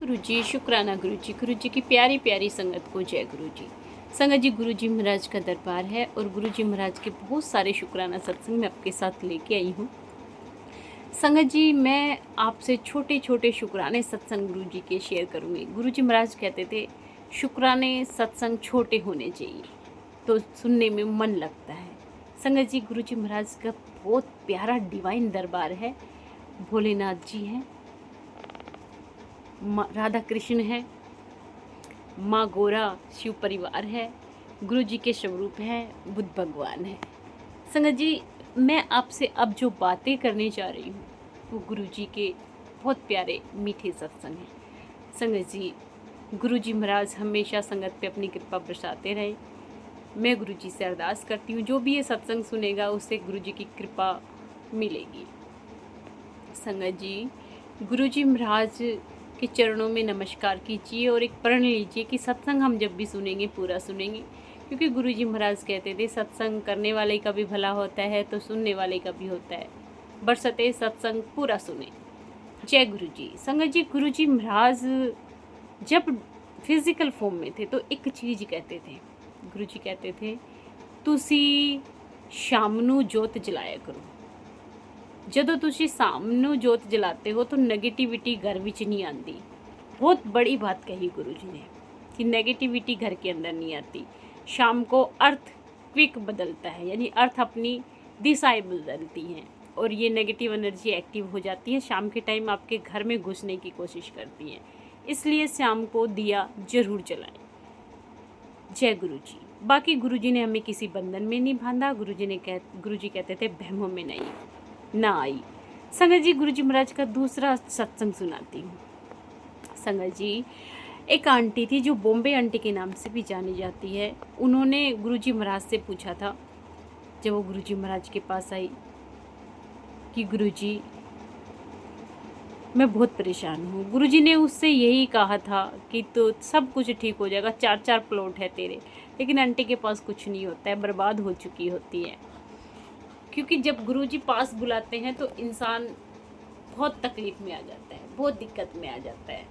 गुरु जी शुक्राना गुरु जी की प्यारी प्यारी संगत को जय गुरु जी। संगत जी, गुरु जी महाराज का दरबार है और गुरु जी महाराज के बहुत सारे शुक्राना सत्संग मैं आपके साथ लेके आई हूँ। संगत जी, मैं आपसे छोटे छोटे शुक्राने सत्संग गुरु जी के शेयर करूँगी। गुरु जी महाराज कहते थे शुक्राने सत्संग छोटे होने चाहिए तो सुनने में मन लगता है। संगत जी, गुरु जी महाराज का बहुत प्यारा डिवाइन दरबार है। भोलेनाथ जी हैं, राधा कृष्ण है, माँ गौरा शिव परिवार है, गुरु जी के स्वरूप हैं, बुद्ध भगवान है। संगत जी, मैं आपसे अब जो बातें करने जा रही हूँ वो गुरु जी के बहुत प्यारे मीठे सत्संग हैं। संगत जी, गुरु जी महाराज हमेशा संगत पे अपनी कृपा बरसाते रहे। मैं गुरु जी से अरदास करती हूँ जो भी ये सत्संग सुनेगा उससे गुरु जी की कृपा मिलेगी। संगत जी, गुरु जी महाराज के चरणों में नमस्कार कीजिए और एक प्रण लीजिए कि सत्संग हम जब भी सुनेंगे पूरा सुनेंगे, क्योंकि गुरु जी महाराज कहते थे सत्संग करने वाले का भी भला होता है तो सुनने वाले का भी होता है, बरसते सत्संग पूरा सुने। जय गुरु जी। संगत जी, गुरु जी महाराज जब फिजिकल फॉर्म में थे तो एक चीज़ कहते थे। गुरु जी कहते थे तुसी शाम नू जोत जलाया करो। ਜਦੋਂ ਤੁਸੀਂ शाम ਨੂੰ जोत जलाते हो तो नेगेटिविटी घर विच नहीं आती। बहुत बड़ी बात कही गुरु जी ने कि नेगेटिविटी घर के अंदर नहीं आती। शाम को अर्थ क्विक बदलता है, यानी अर्थ अपनी दिशाएं बदलती हैं और ये नेगेटिव एनर्जी एक्टिव हो जाती है। शाम के टाइम आपके घर में घुसने की कोशिश करती हैं, इसलिए शाम को दिया जरूर जलाएं। जय गुरु जी। बाकी गुरु जी ने हमें किसी बंधन में नहीं बांधा। गुरु जी कहते थे बहमों में नहीं ना आई। संगत जी, गुरु जी महाराज का दूसरा सत्संग सुनाती हूँ। संगत जी, एक आंटी थी जो बॉम्बे आंटी के नाम से भी जानी जाती है। उन्होंने गुरु जी महाराज से पूछा था जब वो गुरु जी महाराज के पास आई कि गुरु जी मैं बहुत परेशान हूँ। गुरु जी ने उससे यही कहा था कि तो सब कुछ ठीक हो जाएगा, 4 प्लॉट है तेरे। लेकिन आंटी के पास कुछ नहीं होता है, बर्बाद हो चुकी होती है। क्योंकि जब गुरु जी पास बुलाते हैं तो इंसान बहुत तकलीफ़ में आ जाता है, बहुत दिक्कत में आ जाता है,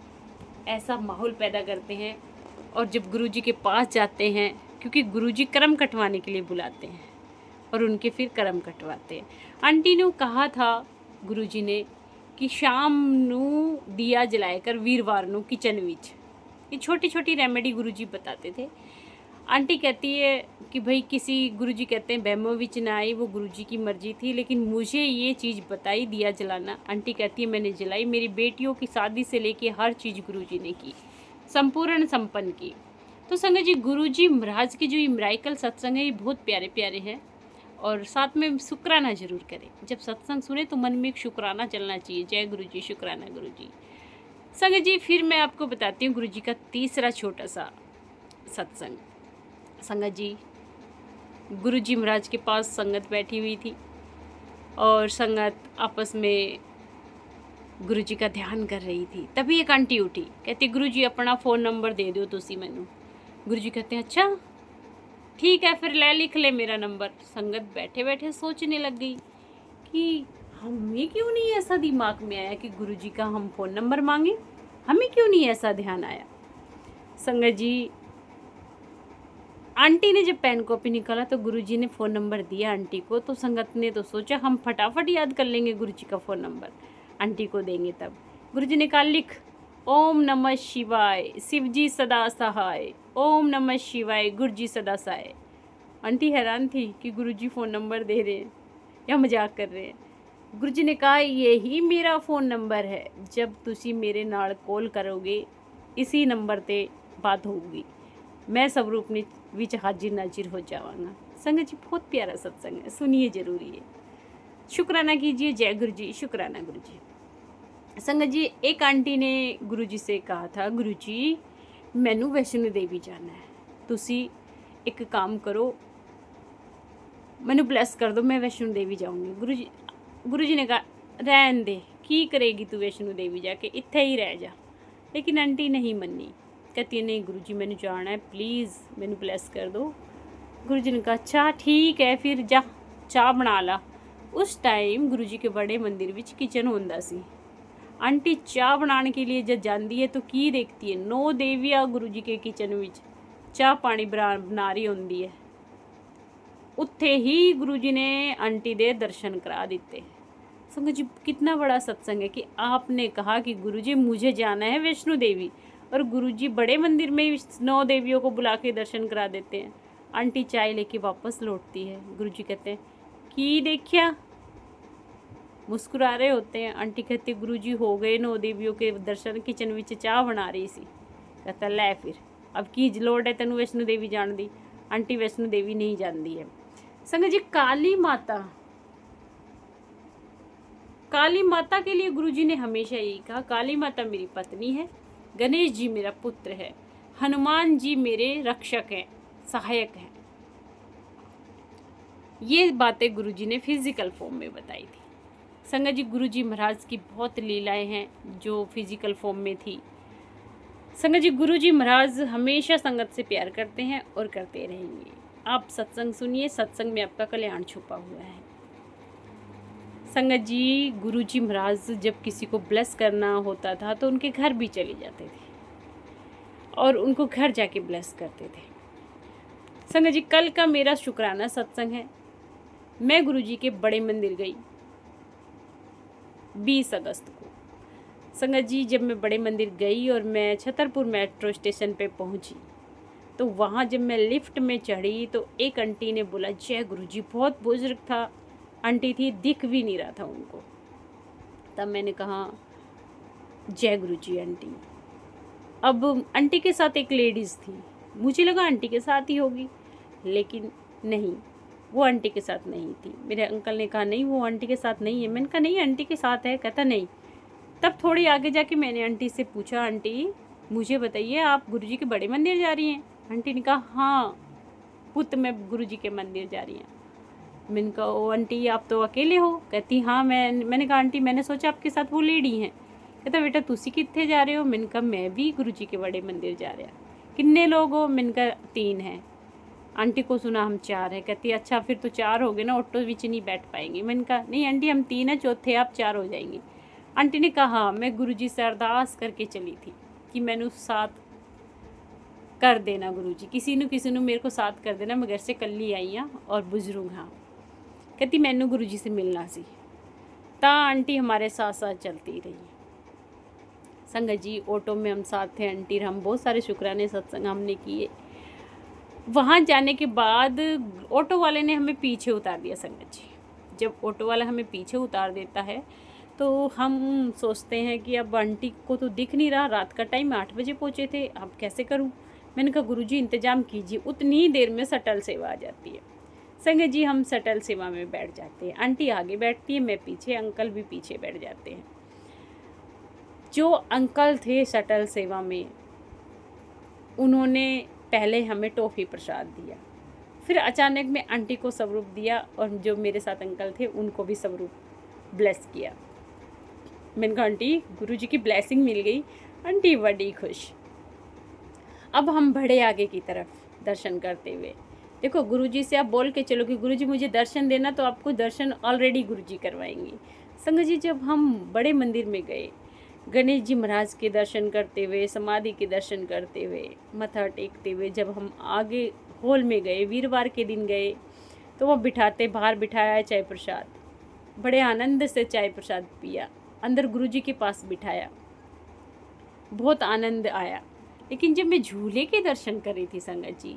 ऐसा माहौल पैदा करते हैं। और जब गुरु जी के पास जाते हैं, क्योंकि गुरु जी कर्म कटवाने के लिए बुलाते हैं और उनके फिर कर्म कटवाते हैं। आंटी ने कहा था गुरु जी ने कि शाम नू दिया जलाया कर वीरवार नू किचन विच। ये छोटी छोटी रेमेडी गुरु जी बताते थे। आंटी कहती है कि भाई किसी गुरु जी कहते हैं बहमो विच ना आई, वो गुरु जी की मर्जी थी, लेकिन मुझे ये चीज़ बताई दिया जलाना। आंटी कहती है मैंने जलाई। मेरी बेटियों की शादी से लेके हर चीज़ गुरु जी ने की, संपूर्ण संपन्न की। तो संगत जी, गुरु जी महाराज की जो ये मिराकल सत्संग है ये बहुत प्यारे प्यारे हैं। और साथ में शुक्राना जरूर करें। जब सत्संग सुने तो मन में एक शुक्राना चलना चाहिए। जय गुरु जी, शुक्राना गुरु जी। संगत जी, फिर मैं आपको बताती हूँ गुरु जी का तीसरा छोटा सा सत्संग। संगत जी, गुरु जी महाराज के पास संगत बैठी हुई थी और संगत आपस में गुरु जी का ध्यान कर रही थी। तभी एक आंटी उठी, कहती गुरु जी अपना फ़ोन नंबर दे दो तुसी मैनू। गुरु जी कहते हैं अच्छा ठीक है, फिर ले लिख ले मेरा नंबर। संगत बैठे बैठे सोचने लग गई कि हमें क्यों नहीं ऐसा दिमाग में आया कि गुरु जी का हम फ़ोन नंबर मांगे, हमें क्यों नहीं ऐसा ध्यान आया। संगत जी, आंटी ने जब पेन कॉपी निकाला तो गुरुजी ने फ़ोन नंबर दिया आंटी को। तो संगत ने तो सोचा हम फटाफट याद कर लेंगे गुरुजी का फ़ोन नंबर, आंटी को देंगे तब। गुरुजी ने कहा लिख, ओम नमः शिवाय शिवजी सदा सहाय, ओम नमः शिवाय गुरुजी सदा सहाय। आंटी हैरान थी कि गुरुजी फ़ोन नंबर दे रहे हैं या मजाक कर रहे हैं। गुरुजी ने कहा यही मेरा फ़ोन नंबर है, जब तुसी मेरे नाल कॉल करोगे इसी नंबर ते बात होगी, मैं स्वरूप विच हाजिर नाजिर हो जावांगा। संगत जी, बहुत प्यारा सत्संग है, सुनिए जरूरी है, शुक्राना कीजिए। जय गुरु जी, शुक्राना गुरु जी। संगत जी, एक आंटी ने गुरु जी से कहा था गुरु जी मैनू वैष्णो देवी जाना है, तुसी एक काम करो मैनू ब्लैस कर दो, मैं वैष्णो देवी जाऊँगी। गुरु जी ने कहा रहन दे, की करेगी तू वैष्णो देवी जाके, इत्थे ही रह जा। लेकिन आंटी नहीं मनी, कहती है नहीं गुरु जी मैंने जाना है, प्लीज़ मैंने ब्लेस कर दो। गुरु जी ने कहा अच्छा ठीक है, फिर जा चाह बना ला। उस टाइम गुरु जी के बड़े मंदिर विच किचन होंदा सी। आंटी चाह बनाने के लिए जब जाती है तो की देखती है 9 देवियां गुरु जी के किचन विच चाह पानी बना रही होंदी है। उत्थे ही गुरु जी ने आंटी दे दर्शन करा दिते। संगत जी कितना बड़ा सत्संग है कि आपने कहा कि गुरु जी मुझे जाना है वैष्णो देवी, और गुरु जी बड़े मंदिर में 9 देवियों को बुला के दर्शन करा देते हैं। आंटी चाय लेके वापस लौटती है। गुरु जी कहते हैं की देखिया, मुस्कुरा रहे होते हैं। आंटी कहती गुरु जी हो गए 9 देवियों के दर्शन, किचन विच चाह बना रही सी। कहता लै फिर अब की लोड़ है तेनू वैष्णो देवी जान दी। आंटी वैष्णो देवी नहीं जानती है। संगत जी काली माता के लिए गुरु जी ने हमेशा यही कहा, काली माता मेरी पत्नी है, गणेश जी मेरा पुत्र है, हनुमान जी मेरे रक्षक हैं, सहायक हैं। ये बातें गुरु जी ने फिजिकल फॉर्म में बताई थी। संगत जी गुरु जी महाराज की बहुत लीलाएं हैं जो फिजिकल फॉर्म में थी। संगत जी गुरु जी महाराज हमेशा संगत से प्यार करते हैं और करते रहेंगे। आप सत्संग सुनिए, सत्संग में आपका कल्याण छुपा हुआ है। संगत जी गुरु जी महाराज जब किसी को ब्लेस करना होता था तो उनके घर भी चले जाते थे और उनको घर जाके ब्लेस करते थे। संगत जी कल का मेरा शुक्राना सत्संग है। मैं गुरु जी के बड़े मंदिर गई 20 अगस्त को। संगत जी जब मैं बड़े मंदिर गई और मैं छतरपुर मेट्रो स्टेशन पे पहुंची तो वहाँ जब मैं लिफ्ट में चढ़ी तो एक आंटी ने बोला जय गुरु जी। बहुत बुजुर्ग था आंटी थी, दिख भी नहीं रहा था उनको। तब मैंने कहा जय गुरु जी आंटी। अब आंटी के साथ एक लेडीज़ थी, मुझे लगा आंटी के साथ ही होगी, लेकिन नहीं, वो आंटी के साथ नहीं थी। मेरे अंकल ने कहा नहीं वो आंटी के साथ नहीं है। मैंने कहा नहीं आंटी के साथ है। कहता नहीं। तब थोड़ी आगे जाके मैंने आंटी से पूछा आंटी मुझे बताइए आप गुरु जी के बड़े मंदिर जा रही हैं? आंटी ने कहा हाँ पुत्र मैं गुरु जी के मंदिर जा रही हैं। मैंने कहा ओ आंटी आप तो अकेले हो? कहती हाँ मैंने कहा आंटी मैंने सोचा आपके साथ वो लेडी हैं। कहता बेटा तुसी कितने जा रहे हो? मैंने कहा मैं भी गुरु जी के बड़े मंदिर जा रहा। कितने लोग हो? मैंने कहा 3 हैं। आंटी को सुना हम 4 हैं। कहती अच्छा फिर तो 4 हो गए ना, ऑटो विच नहीं बैठ पाएंगे। मैंने कहा नहीं आंटी हम 3 हैं, चौथे आप 4 हो जाएंगे। आंटी ने कहा हाँ मैं गुरु जी से अरदास करके चली थी कि मैंने साथ कर देना गुरु जी, किसी ने मेरे को साथ कर देना, मैं घर से कल्ली आई हाँ और बुजुर्ग हाँ। कहती मैनू गुरु जी से मिलना सी। ता आंटी हमारे साथ साथ चलती रही। संगत जी ऑटो में हम साथ थे आंटी, हम बहुत सारे शुक्राने सत्संग हमने किए। वहाँ जाने के बाद ऑटो वाले ने हमें पीछे उतार दिया। संगत जी जब ऑटो वाला हमें पीछे उतार देता है तो हम सोचते हैं कि अब आंटी को तो दिख नहीं रहा, रात का टाइम 8 बजे पहुँचे थे, अब कैसे करूँ? मैंने कहा गुरुजी इंतज़ाम कीजिए। उतनी ही देर में शटल सेवा आ जाती है। संगत जी हम शटल सेवा में बैठ जाते हैं। आंटी आगे बैठती है, मैं पीछे, अंकल भी पीछे बैठ जाते हैं। जो अंकल थे शटल सेवा में उन्होंने पहले हमें टॉफ़ी प्रसाद दिया, फिर अचानक में आंटी को स्वरूप दिया और जो मेरे साथ अंकल थे उनको भी स्वरूप ब्लेस किया। मैंने कहा आंटी गुरु जी की ब्लेसिंग मिल गई। आंटी बड़ी खुश। अब हम बढ़े आगे की तरफ दर्शन करते हुए। देखो गुरु जी से आप बोल के चलो कि गुरु जी मुझे दर्शन देना, तो आपको दर्शन ऑलरेडी गुरु जी करवाएंगे। संगत जी जब हम बड़े मंदिर में गए, गणेश जी महाराज के दर्शन करते हुए, समाधि के दर्शन करते हुए, मत्था टेकते हुए, जब हम आगे हॉल में गए, वीरवार के दिन गए, तो वो बाहर बिठाया चाय प्रसाद, बड़े आनंद से चाय प्रसाद पिया, अंदर गुरु जी के पास बिठाया, बहुत आनंद आया। लेकिन जब मैं झूले के दर्शन कर रही थी संगत जी,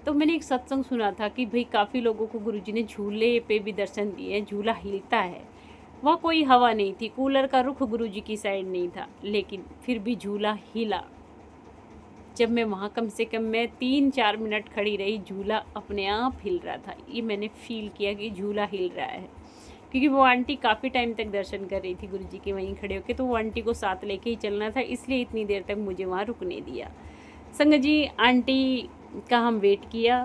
तो मैंने एक सत्संग सुना था कि भाई काफ़ी लोगों को गुरु जी ने झूले पे भी दर्शन दिए। झूला हिलता है, वहाँ कोई हवा नहीं थी, कूलर का रुख गुरु जी की साइड नहीं था, लेकिन फिर भी झूला हिला। जब मैं वहाँ कम से कम मैं 3-4 मिनट खड़ी रही, झूला अपने आप हिल रहा था। ये मैंने फील किया कि झूला हिल रहा है, क्योंकि वो आंटी काफ़ी टाइम तक दर्शन कर रही थी गुरु जी के वहीं खड़े होकर, तो वो आंटी को साथ लेके ही चलना था, इसलिए इतनी देर तक मुझे वहाँ रुकने दिया। संगत जी आंटी का हम वेट किया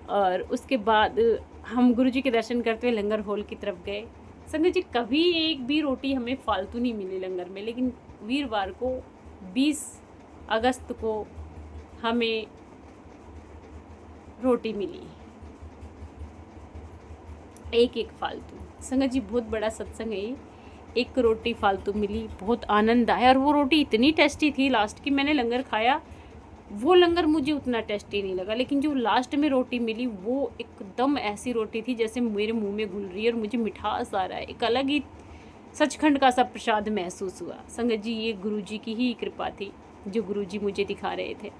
और उसके बाद हम गुरु जी के दर्शन करते हुए लंगर हॉल की तरफ गए। संगत जी कभी एक भी रोटी हमें फालतू नहीं मिली लंगर में, लेकिन वीरवार को 20 अगस्त को हमें रोटी मिली, एक फालतू। संगत जी बहुत बड़ा सत्संग है ये, एक रोटी फालतू मिली, बहुत आनंद आया। और वो रोटी इतनी टेस्टी थी, लास्ट की मैंने लंगर खाया, वो लंगर मुझे उतना टेस्टी नहीं लगा, लेकिन जो लास्ट में रोटी मिली वो एकदम ऐसी रोटी थी जैसे मेरे मुंह में घुल रही है और मुझे मिठास आ रहा है। एक अलग ही सचखंड का सा प्रसाद महसूस हुआ। संगत जी, ये गुरुजी की ही कृपा थी जो गुरुजी मुझे दिखा रहे थे।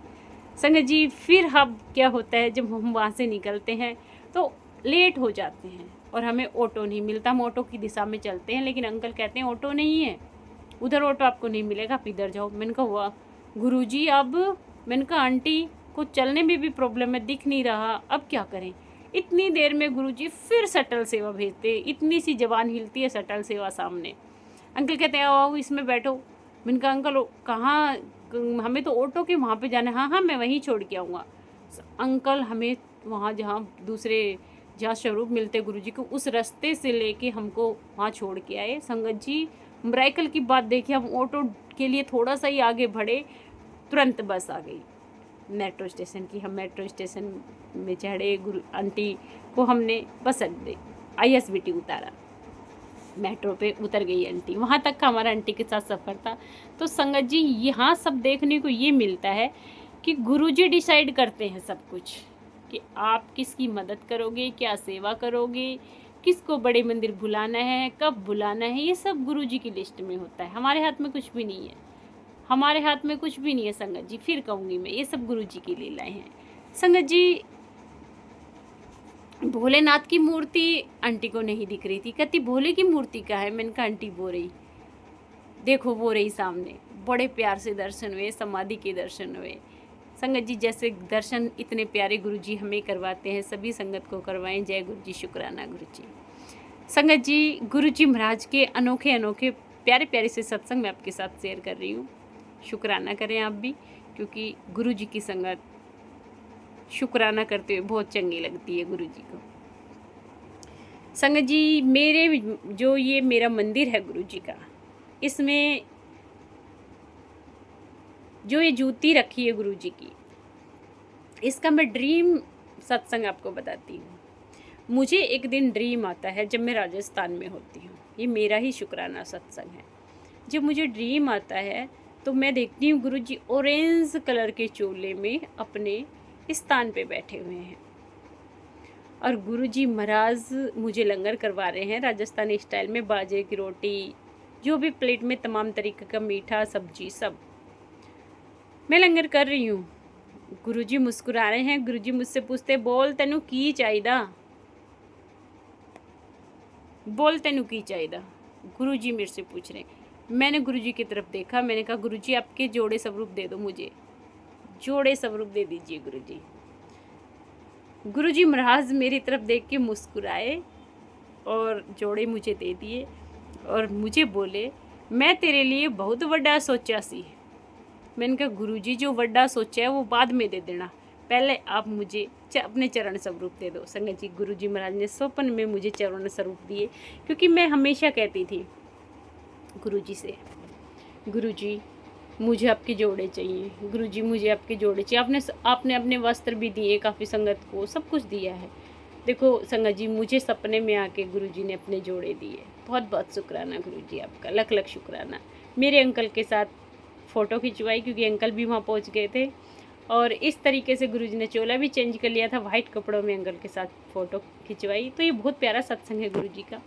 संगत जी, फिर अब क्या होता है, जब हम वहाँ से निकलते हैं तो लेट हो जाते हैं और हमें ऑटो नहीं मिलता। हम ऑटो की दिशा में चलते हैं, लेकिन अंकल कहते हैं ऑटो नहीं है, उधर ऑटो आपको नहीं मिलेगा, आप इधर जाओ। मैंने कहा वाह गुरुजी, अब मैंने कहा आंटी को चलने में भी प्रॉब्लम है, दिख नहीं रहा, अब क्या करें। इतनी देर में गुरुजी फिर शटल सेवा भेजते, इतनी सी जबान हिलती है शटल सेवा सामने। अंकल कहते हैं आओ इसमें बैठो। मैंने कहा अंकल कहाँ, हमें तो ऑटो के वहाँ पे जाना है। हाँ हाँ मैं वहीं छोड़ के आऊँगा। अंकल हमें वहाँ जहाँ दूसरे जहाँ स्वरूप मिलते गुरुजी को, उस रास्ते से लेके हमको वहाँ छोड़ के आए। संगत जी, मिरेकल की बात देखिए, हम ऑटो के लिए थोड़ा सा ही आगे बढ़े, तुरंत बस आ गई मेट्रो स्टेशन की। हम मेट्रो स्टेशन में चढ़े, गुरु आंटी को हमने बस अड्डे ISBT उतारा, मेट्रो पे उतर गई आंटी। वहाँ तक का हमारा आंटी के साथ सफ़र था। तो संगत जी, यहाँ सब देखने को ये मिलता है कि गुरुजी डिसाइड करते हैं सब कुछ, कि आप किसकी मदद करोगे, क्या सेवा करोगे, किसको बड़े मंदिर बुलाना है, कब बुलाना है, ये सब गुरुजी की लिस्ट में होता है। हमारे हाथ में कुछ भी नहीं है, हमारे हाथ में कुछ भी नहीं है संगत जी। फिर कहूँगी मैं, ये सब गुरुजी की लीलाएं हैं। संगत जी, भोलेनाथ की मूर्ति आंटी को नहीं दिख रही थी। कहती भोले की मूर्ति कहाँ है। मैंने कहा आंटी वो रही, देखो वो रही सामने। बड़े प्यार से दर्शन हुए, समाधि के दर्शन हुए। संगत जी, जैसे दर्शन इतने प्यारे गुरुजी हमें करवाते हैं, सभी संगत को करवाएं। जय गुरुजी, शुक्राना गुरुजी। संगत जी, गुरुजी महाराज के अनोखे अनोखे प्यारे प्यारे से सत्संग मैं आपके साथ शेयर कर रही हूँ। शुक्राना करें आप भी, क्योंकि गुरुजी की संगत शुक्राना करते हुए बहुत चंगी लगती है गुरुजी को। संगत जी, मेरे जो ये मेरा मंदिर है गुरुजी का, इसमें जो ये जूती रखी है गुरुजी की, इसका मैं ड्रीम सत्संग आपको बताती हूँ। मुझे एक दिन ड्रीम आता है जब मैं राजस्थान में होती हूँ, ये मेरा ही शुक्राना सत्संग है। जब मुझे ड्रीम आता है तो मैं देखती हूँ गुरुजी ऑरेंज कलर के चोले में अपने स्थान पे बैठे हुए हैं और गुरुजी महाराज मुझे लंगर करवा रहे हैं राजस्थानी स्टाइल में। बाजरे की रोटी, जो भी प्लेट में तमाम तरीके का मीठा, सब्जी, सब मैं लंगर कर रही हूँ। गुरुजी मुस्कुरा रहे हैं। गुरुजी मुझसे पूछते, बोल तेनू की चाहिदा, बोल तेनू की चाहिदा। गुरुजी मेरे से पूछ रहे हैं। मैंने गुरुजी की तरफ देखा, मैंने कहा गुरुजी आपके जोड़े स्वरूप दे दो, मुझे जोड़े स्वरूप दे दीजिए गुरुजी। गुरुजी महाराज मेरी तरफ देख के मुस्कुराए और जोड़े मुझे दे दिए और मुझे बोले, मैं तेरे लिए बहुत बड़ा सोचा सी। मैंने कहा गुरुजी, जो बड़ा सोचा है वो बाद में दे देना, पहले आप मुझे अपने चरण स्वरूप दे दो। संगत जी, गुरुजी महाराज ने स्वप्न में मुझे चरण स्वरूप दिए, क्योंकि मैं हमेशा कहती थी गुरुजी से, गुरुजी मुझे आपके जोड़े चाहिए, गुरुजी मुझे आपके जोड़े चाहिए। आपने अपने वस्त्र भी दिए, काफ़ी संगत को सब कुछ दिया है। देखो संगत जी, मुझे सपने में आके गुरुजी ने अपने जोड़े दिए। बहुत बहुत शुक्राना गुरुजी आपका, लख लख शुक्राना। मेरे अंकल के साथ फ़ोटो खिंचवाई, क्योंकि अंकल भी वहाँ पहुँच गए थे, और इस तरीके से गुरुजी ने चोला भी चेंज कर लिया था, वाइट कपड़ों में अंकल के साथ फ़ोटो खिंचवाई। तो ये बहुत प्यारा सत्संग है गुरुजी का।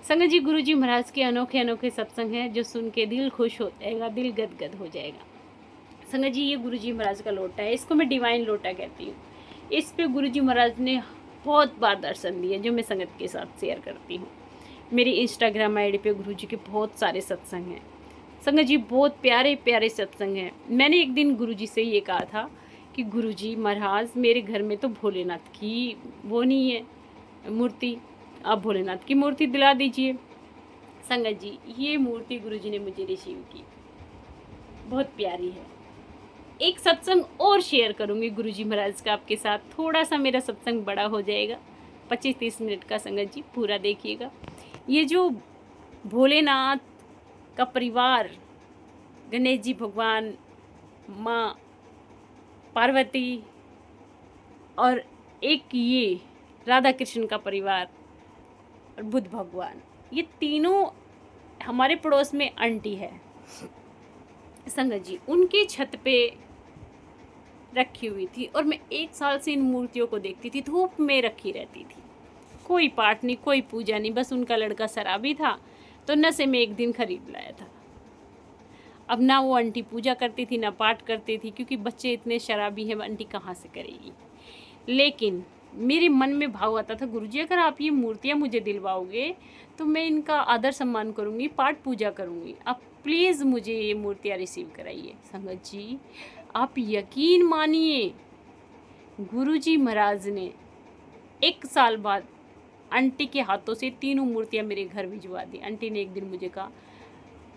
संगत जी, गुरुजी महाराज के अनोखे अनोखे सत्संग हैं जो सुन के दिल खुश हो जाएगा, दिल गदगद हो जाएगा। संगत जी, ये गुरुजी महाराज का लोटा है, इसको मैं डिवाइन लोटा कहती हूँ। इस पे गुरुजी महाराज ने बहुत बार दर्शन दिए, जो मैं संगत के साथ शेयर करती हूँ। मेरी इंस्टाग्राम ID पे गुरुजी के बहुत सारे सत्संग हैं। संगत जी, बहुत प्यारे प्यारे सत्संग हैं। मैंने एक दिन गुरुजी से ये कहा था कि गुरुजी महाराज, मेरे घर में तो भोलेनाथ की वो नहीं है मूर्ति, आप भोलेनाथ की मूर्ति दिला दीजिए। संगत जी, ये मूर्ति गुरुजी ने मुझे रिसीव की, बहुत प्यारी है। एक सत्संग और शेयर करूँगी गुरुजी महाराज का आपके साथ, थोड़ा सा मेरा सत्संग बड़ा हो जाएगा, 25-30 मिनट का। संगत जी पूरा देखिएगा। ये जो भोलेनाथ का परिवार, गणेश जी भगवान, माँ पार्वती और एक ये राधा कृष्ण का परिवार और बुद्ध भगवान, ये तीनों हमारे पड़ोस में आंटी है संगत जी, उनकी छत पे रखी हुई थी और मैं 1 साल से इन मूर्तियों को देखती थी, धूप में रखी रहती थी। कोई पाठ नहीं, कोई पूजा नहीं, बस उनका लड़का शराबी था तो नशे में एक दिन खरीद लाया था। अब ना वो आंटी पूजा करती थी ना पाठ करती थी, क्योंकि बच्चे इतने शराबी हैं, आंटी कहाँ से करेगी। लेकिन मेरे मन में भाव आता था, गुरुजी अगर आप ये मूर्तियाँ मुझे दिलवाओगे तो मैं इनका आदर सम्मान करूँगी, पाठ पूजा करूँगी, आप प्लीज़ मुझे ये मूर्तियाँ रिसीव कराइए। संगत जी आप यकीन मानिए, गुरुजी महाराज ने 1 साल बाद आंटी के हाथों से तीनों मूर्तियाँ मेरे घर भिजवा दी। आंटी ने एक दिन मुझे कहा,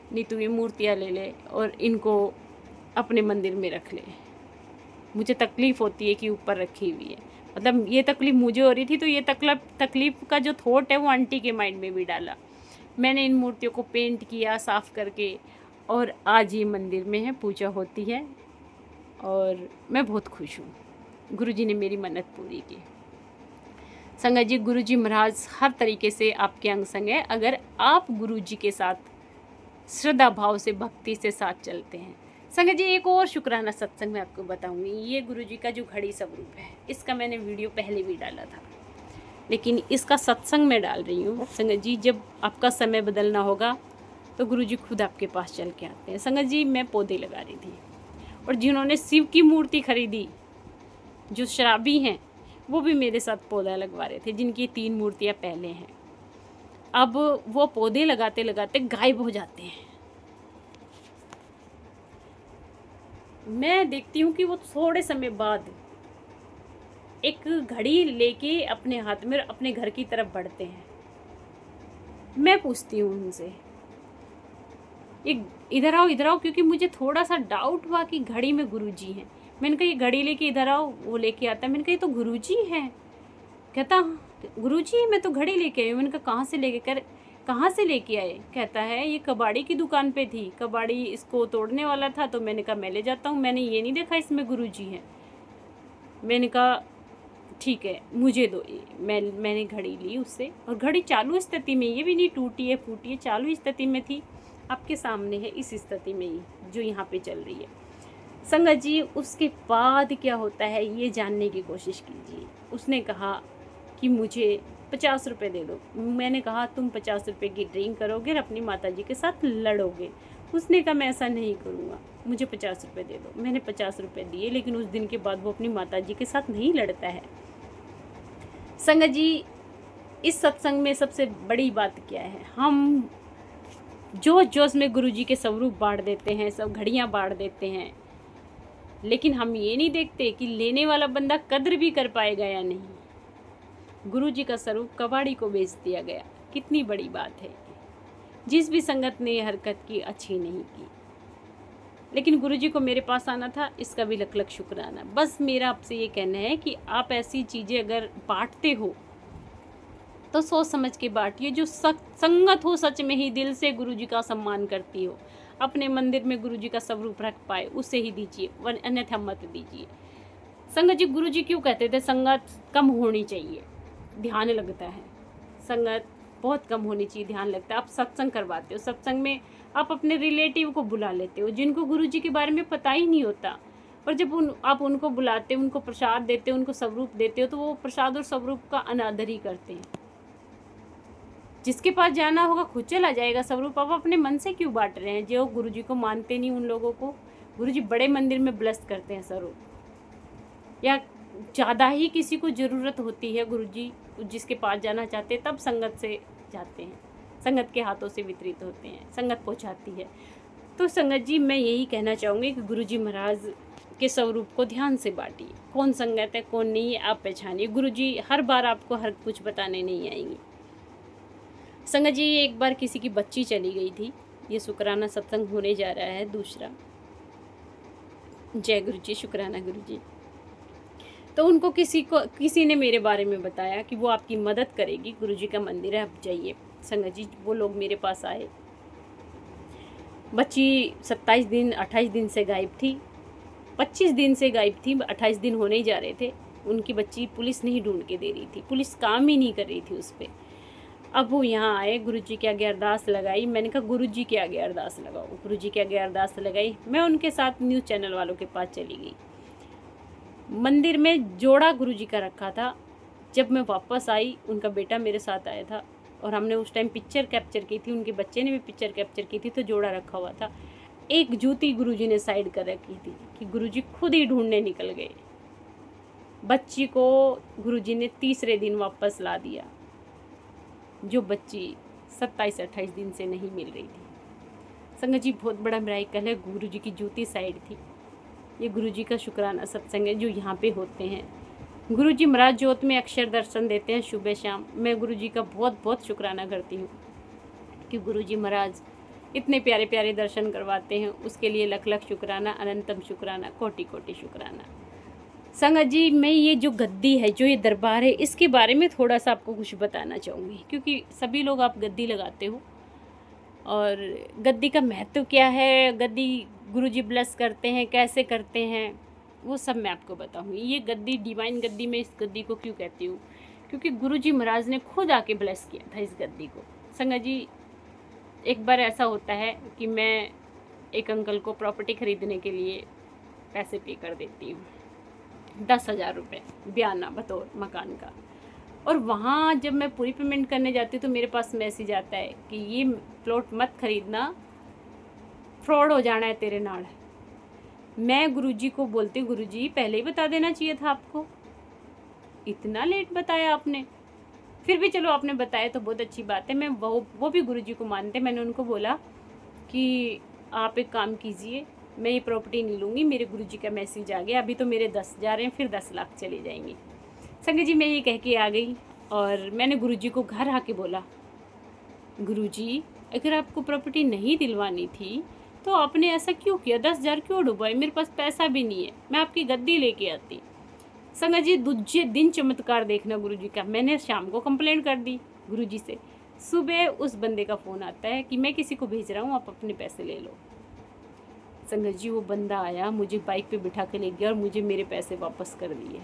नहीं तू ये मूर्तियाँ ले ले और इनको अपने मंदिर में रख ले। मुझे तकलीफ़ होती है कि ऊपर रखी हुई है, मतलब ये तकलीफ़ मुझे हो रही थी तो ये तकलीफ़ का जो थॉट है वो आंटी के माइंड में भी डाला। मैंने इन मूर्तियों को पेंट किया साफ़ करके और आज ये मंदिर में है, पूजा होती है और मैं बहुत खुश हूँ। गुरुजी ने मेरी मन्नत पूरी की। संगत जी गुरुजी महाराज हर तरीके से आपके अंग संग है, अगर आप गुरुजी के साथ श्रद्धा भाव से भक्ति से साथ चलते हैं। संगत जी एक और शुक्राना सत्संग मैं आपको बताऊंगी। ये गुरुजी का जो घड़ी स्वरूप है, इसका मैंने वीडियो पहले भी डाला था, लेकिन इसका सत्संग मैं डाल रही हूँ। संगत जी जब आपका समय बदलना होगा तो गुरुजी खुद आपके पास चल के आते हैं। संगत जी मैं पौधे लगा रही थी और जिन्होंने शिव की मूर्ति खरीदी, जो शराबी हैं, वो भी मेरे साथ पौधा लगवा रहे थे, जिनकी 3 मूर्तियाँ पहले हैं। अब वो पौधे लगाते लगाते गायब हो जाते हैं। मैं देखती हूँ कि वो थोड़े समय बाद एक घड़ी लेके अपने हाथ में अपने घर की तरफ बढ़ते हैं। मैं पूछती हूँ उनसे, ये इधर आओ, क्योंकि मुझे थोड़ा सा डाउट हुआ कि घड़ी में गुरुजी हैं। मैंने कहा ये घड़ी लेके इधर आओ, वो लेके आता है। मैंने कहा ये तो गुरुजी हैं। कहता गुरुजी मैं तो घड़ी लेके आई हूँ। मैंने कहा कहाँ से लेके आए? कहता है ये कबाड़ी की दुकान पे थी, कबाड़ी इसको तोड़ने वाला था तो मैंने कहा मैं ले जाता हूँ, मैंने ये नहीं देखा इसमें गुरुजी हैं। मैंने कहा ठीक है मुझे दो ये। मैंने घड़ी ली उससे और घड़ी चालू स्थिति में, ये भी नहीं टूटी है फूटी है, चालू स्थिति में थी। आपके सामने है इस स्थिति में ही जो यहाँ पे चल रही है। संगत जी उसके बाद क्या होता है ये जानने की कोशिश कीजिए। उसने कहा कि मुझे 50 रुपये दे दो। मैंने कहा तुम 50 रुपये की ड्रिंक करोगे और अपनी माताजी के साथ लड़ोगे। उसने कहा मैं ऐसा नहीं करूँगा, मुझे 50 रुपये दे दो। मैंने 50 रुपये दिए, लेकिन उस दिन के बाद वो अपनी माताजी के साथ नहीं लड़ता है। संगत जी इस सत्संग में सबसे बड़ी बात क्या है, हम जोश में गुरुजी के स्वरूप बांट देते हैं, सब घड़ियाँ बांट देते हैं, लेकिन हम ये नहीं देखते कि लेने वाला बंदा कद्र भी कर पाएगा या नहीं। गुरुजी का स्वरूप कबाड़ी को बेच दिया गया, कितनी बड़ी बात है। जिस भी संगत ने ये हरकत की अच्छी नहीं की, लेकिन गुरुजी को मेरे पास आना था, इसका भी लख लख शुक्राना। बस मेरा आपसे ये कहना है कि आप ऐसी चीज़ें अगर बांटते हो तो सोच समझ के बांटिए। जो संगत हो सच में ही दिल से गुरुजी का सम्मान करती हो, अपने मंदिर में गुरुजी का स्वरूप रख पाए, उसे ही दीजिए, अन्यथा मत दीजिए। संगत जी गुरुजी क्यों कहते थे संगत कम होनी चाहिए, ध्यान लगता है। संगत बहुत कम होनी चाहिए, ध्यान लगता है। आप सत्संग करवाते हो, सत्संग में आप अपने रिलेटिव को बुला लेते हो जिनको गुरुजी के बारे में पता ही नहीं होता, और जब आप उनको बुलाते हो, उनको प्रसाद देते हो, उनको स्वरूप देते हो, तो वो प्रसाद और स्वरूप का अनादर ही करते हैं। जिसके पास जाना होगा खुद चला जाएगा स्वरूप। आप अपने मन से क्यों बांट रहे हैं? जो गुरुजी को मानते नहीं उन लोगों को गुरुजी बड़े मंदिर में ब्लेस करते हैं स्वरूप, या ज़्यादा ही किसी को ज़रूरत होती है, गुरुजी जिसके पास जाना चाहते हैं तब संगत से जाते हैं, संगत के हाथों से वितरित होते हैं, संगत पहुंचाती है। तो संगत जी मैं यही कहना चाहूँगी कि गुरुजी महाराज के स्वरूप को ध्यान से बांटिए। कौन संगत है कौन नहीं है आप पहचानिए। गुरुजी हर बार आपको हर कुछ बताने नहीं आएंगे। संगत जी एक बार किसी की बच्ची चली गई थी, ये शुक्राना सत्संग होने जा रहा है दूसरा। जय गुरु जी, शुक्राना गुरु जी। तो उनको किसी ने मेरे बारे में बताया कि वो आपकी मदद करेगी, गुरुजी का मंदिर है आप जाइए। संगत जी वो लोग मेरे पास आए। बच्ची 27 दिन 28 दिन से गायब थी, 25 दिन से गायब थी, 28 दिन होने ही जा रहे थे। उनकी बच्ची पुलिस नहीं ढूंढ के दे रही थी, पुलिस काम ही नहीं कर रही थी उस पर। अब वो यहाँ आए, गुरुजी के आगे अरदास लगाई। मैंने कहा गुरुजी के आगे अरदास लगाओ। गुरुजी के आगे अरदास लगाई। मैं उनके साथ न्यूज़ चैनल वालों के पास चली गई। मंदिर में जोड़ा गुरुजी का रखा था। जब मैं वापस आई, उनका बेटा मेरे साथ आया था और हमने उस टाइम पिक्चर कैप्चर की थी, उनके बच्चे ने भी पिक्चर कैप्चर की थी, तो जोड़ा रखा हुआ था। एक जूती गुरुजी ने साइड कर रखी थी कि गुरुजी खुद ही ढूंढने निकल गए। बच्ची को गुरुजी ने तीसरे दिन वापस ला दिया, जो बच्ची 27-28 दिन से नहीं मिल रही थी। संगत जी, बहुत बड़ा मिराकल है। गुरुजी की जूती साइड थी। ये गुरुजी का शुक्राना सत्संग है जो यहाँ पे होते हैं। गुरुजी महाराज ज्योत में अक्षर दर्शन देते हैं सुबह शाम। मैं गुरुजी का बहुत बहुत शुक्राना करती हूँ कि गुरुजी महाराज इतने प्यारे प्यारे दर्शन करवाते हैं। उसके लिए लख लख शुक्राना, अनंतम शुक्राना, कोटि कोटि शुक्राना। संगत जी, मैं ये जो गद्दी है, जो ये दरबार है, इसके बारे में थोड़ा सा आपको कुछ बताना चाहूँगी, क्योंकि सभी लोग आप गद्दी लगाते हो और गद्दी का महत्व क्या है, गद्दी गुरुजी ब्लेस करते हैं, कैसे करते हैं, वो सब मैं आपको बताऊँगी। ये गद्दी डिवाइन गद्दी, में इस गद्दी को क्यों कहती हूँ, क्योंकि गुरुजी महाराज ने खुद आके ब्लेस किया था इस गद्दी को। संगत जी, एक बार ऐसा होता है कि मैं एक अंकल को प्रॉपर्टी ख़रीदने के लिए पैसे पे कर देती हूँ, 10,000 रुपये बयाना बतौर मकान का। और वहाँ जब मैं पूरी पेमेंट करने जाती हूँ तो मेरे पास मैसेज आता है कि ये प्लॉट मत खरीदना, फ्रॉड हो जाना है तेरे नाल। मैं गुरुजी को बोलती हूँ, गुरुजी पहले ही बता देना चाहिए था आपको, इतना लेट बताया आपने। फिर भी चलो आपने बताया तो बहुत अच्छी बात है। मैं वो भी गुरुजी को मानते। मैंने उनको बोला कि आप एक काम कीजिए, मैं ये प्रॉपर्टी नहीं लूँगी, मेरे गुरुजी का मैसेज आ गया, अभी तो मेरे 10 जा रहे हैं, फिर 10 लाख चले जाएंगे। संगत जी, मैं ये कह के आ गई और मैंने गुरुजी को घर आके बोला, गुरुजी अगर आपको प्रॉपर्टी नहीं दिलवानी थी तो आपने ऐसा क्यों किया, 10,000 क्यों डुबाए, मेरे पास पैसा भी नहीं है, मैं आपकी गद्दी लेके आती। संगत जी, दूसरे दिन चमत्कार देखना गुरुजी का। मैंने शाम को कंप्लेंट कर दी गुरुजी से। सुबह उस बंदे का फ़ोन आता है कि मैं किसी को भेज रहा हूँ, आप अपने पैसे ले लो। संगत जी, वो बंदा आया, मुझे बाइक पे बिठा के ले गया और मुझे मेरे पैसे वापस कर दिए।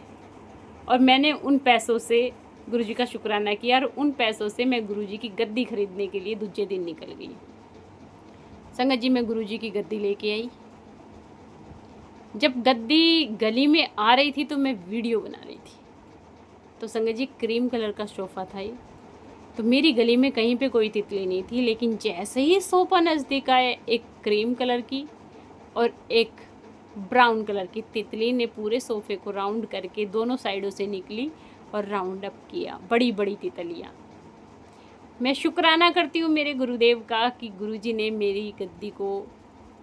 और मैंने उन पैसों से गुरुजी का शुक्राना किया और उन पैसों से मैं गुरुजी की गद्दी खरीदने के लिए दूसरे दिन निकल गई। संगत जी, मैं गुरुजी की गद्दी लेके आई। जब गद्दी गली में आ रही थी तो मैं वीडियो बना रही थी। तो संगत जी, क्रीम कलर का सोफ़ा था ये। तो मेरी गली में कहीं पे कोई तितली नहीं थी, लेकिन जैसे ही सोफ़ा नज़दीक आए, एक क्रीम कलर की और एक ब्राउन कलर की तितली ने पूरे सोफ़े को राउंड करके दोनों साइडों से निकली और राउंड अप किया, बड़ी बड़ी तितलियाँ। मैं शुक्राना करती हूँ मेरे गुरुदेव का कि गुरुजी ने मेरी गद्दी को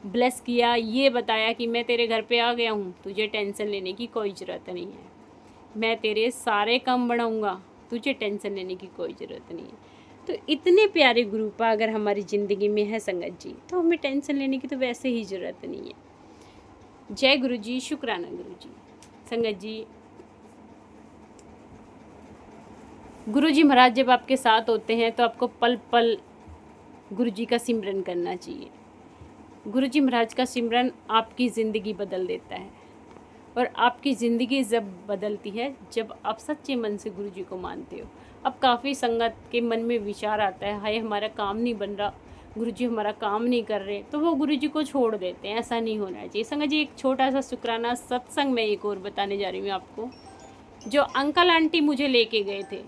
ब्लेस किया, ये बताया कि मैं तेरे घर पे आ गया हूँ, तुझे टेंशन लेने की कोई ज़रूरत नहीं है, मैं तेरे सारे काम बढ़ाऊँगा, तुझे टेंशन लेने की कोई ज़रूरत नहीं है। तो इतने प्यारे गुरुपा अगर हमारी ज़िंदगी में है संगत जी, तो हमें टेंशन लेने की तो वैसे ही ज़रूरत नहीं है। जय गुरुजी, शुक्राना गुरुजी। संगत जी, गुरुजी महाराज जब आपके साथ होते हैं तो आपको पल पल गुरुजी का सिमरन करना चाहिए। गुरुजी महाराज का सिमरन आपकी ज़िंदगी बदल देता है। और आपकी ज़िंदगी जब बदलती है जब आप सच्चे मन से गुरुजी को मानते हो। अब काफ़ी संगत के मन में विचार आता है, हाय हमारा काम नहीं बन रहा, गुरुजी हमारा काम नहीं कर रहे, तो वो गुरुजी को छोड़ देते हैं। ऐसा नहीं होना चाहिए। संगत जी, एक छोटा सा शुक्राना सत्संग में एक और बताने जा रही हूँ आपको। जो अंकल आंटी मुझे लेके गए थे,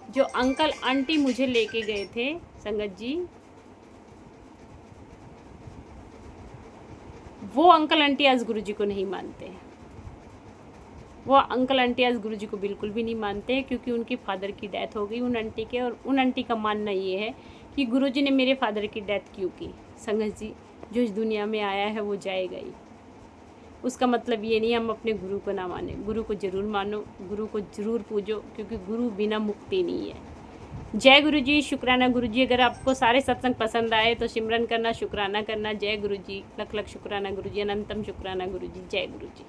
जो अंकल आंटी मुझे लेके गए थे संगत जी, वो अंकल आंटी आज गुरुजी को नहीं मानते हैं। वो अंकल आंटी आज गुरुजी को बिल्कुल भी नहीं मानते हैं, क्योंकि उनकी फादर की डेथ हो गई उन आंटी के। और उन आंटी का मानना ये है कि गुरुजी ने मेरे फादर की डेथ क्यों की। संगत जी, जो इस दुनिया में आया है वो जाएगा ही। उसका मतलब ये नहीं हम अपने गुरु को ना माने। गुरु को ज़रूर मानो, गुरु को ज़रूर पूजो, क्योंकि गुरु बिना मुक्ति नहीं है। जय गुरुजी, शुक्राना गुरुजी। अगर आपको सारे सत्संग पसंद आए तो सिमरन करना, शुक्राना करना। जय गुरुजी, लख लख शुक्राना गुरुजी, अनंतम शुक्राना गुरुजी। जय गुरुजी।